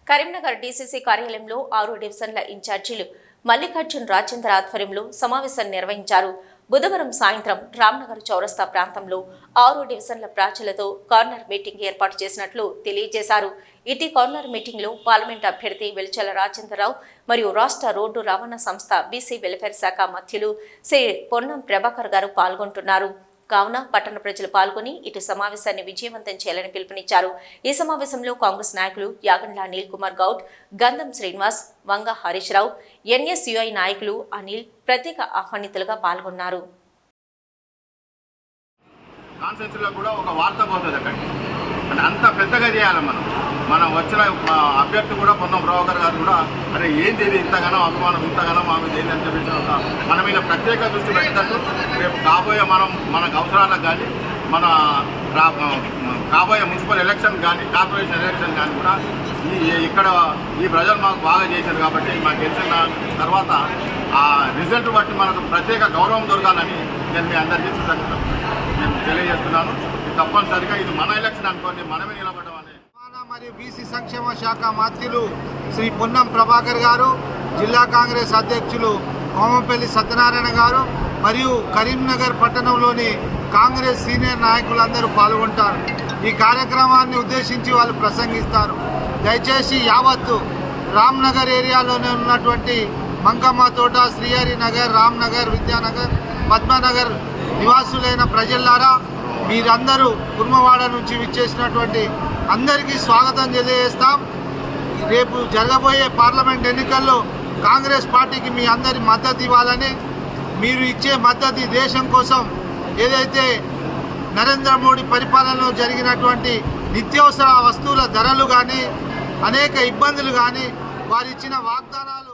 Karimnagar DCC కార్యాలయంలో 6 డివిజన్ల ఇన్ఛార్జీలు మల్లికార్జున్ రాజేంద్ర ఆధ్వర్యంలో సమావేశం నిర్వహించారు. బుధవారం సాయంత్రం రామ్నగర్ చౌరస్తా ప్రాంతంలో 6 డివిజన్ల ప్రజలతో కార్నర్ మీటింగ్ ఏర్పాటు చేసినట్లు తెలియజేశారు. ఇటీ కార్నర్ మీటింగ్ లో పార్లమెంట్ అభ్యర్థి వెల్చల రాజేంద్రరావు మరియు రాష్ట్ర రోడ్డు రవాణా సంస్థ బీసీ వెల్ఫేర్ శాఖ మధ్యులు శ్రీ పొన్నం ప్రభాకర్ గారు పాల్గొంటున్నారు. కావున పట్టణ ప్రజలు పాల్గొని ఇటు సమావేశాన్ని విజయవంతం చేయాలని పిలుపునిచ్చారు. ఈ సమావేశంలో కాంగ్రెస్ నాయకులు యాగండ్ల అనిల్ కుమార్ గౌడ్, గంధం శ్రీనివాస్, వంగ హరీష్ రావు, ఎన్ఎస్యుఐ నాయకులు అనిల్ ప్రత్యేక ఆహ్వానితులుగా పాల్గొన్నారు. అంత పెద్దగా చేయాలి. మనం వచ్చిన అభ్యర్థి కూడా పొన్నం ప్రభాకర్ గారు కూడా అరే ఏంటి ఇది ఇంతగానో అభిమానం ఇంతగానో ఆమె ఏంటని చెప్పేసి మన మీద ప్రత్యేక దృష్టి పెట్టేటట్టు రేపు కాబోయే మనకు అవసరాలకు కానీ మన కాబోయే మున్సిపల్ ఎలక్షన్ కానీ కార్పొరేషన్ ఎలక్షన్ కానీ కూడా ఇక్కడ ఈ ప్రజలు మాకు బాగా చేశారు కాబట్టి మాకు గెలిచిన తర్వాత ఆ రిజల్ట్ బట్టి మనకు ప్రత్యేక గౌరవం దొరకాలని నేను మీ అందరికీ నేను తెలియజేస్తున్నాను. తప్పనిసరిగా ఇది మన ఎలక్షన్ అనుకోండి, మనమే నిలబడమని. మరియు బీసీ సంక్షేమ శాఖ మంత్రులు శ్రీ పొన్నం ప్రభాకర్ గారు, జిల్లా కాంగ్రెస్ అధ్యక్షులు కోమంపల్లి సత్యనారాయణ గారు మరియు కరీంనగర్ పట్టణంలోని కాంగ్రెస్ సీనియర్ నాయకులందరూ పాల్గొంటారు. ఈ కార్యక్రమాన్ని ఉద్దేశించి వాళ్ళు ప్రసంగిస్తారు. దయచేసి యావత్తు రామ్నగర్ ఏరియాలోనే ఉన్నటువంటి మంకమ్మ తోట, శ్రీహరి నగర్, రామ్నగర్, విద్యానగర్, పద్మనగర్ నివాసులైన ప్రజలారా మీరందరూ కుర్మవాడ నుంచి విచ్చేసినటువంటి అందరికీ స్వాగతం తెలియజేస్తాం. రేపు జరగబోయే పార్లమెంట్ ఎన్నికల్లో కాంగ్రెస్ పార్టీకి మీ అందరి మద్దతు ఇవ్వాలని, మీరు ఇచ్చే మద్దతు దేశం కోసం ఏదైతే నరేంద్ర మోడీ పరిపాలనలో జరిగినటువంటి నిత్యావసర వస్తువుల ధరలు కానీ అనేక ఇబ్బందులు కానీ వారిచ్చిన వాగ్దానాలు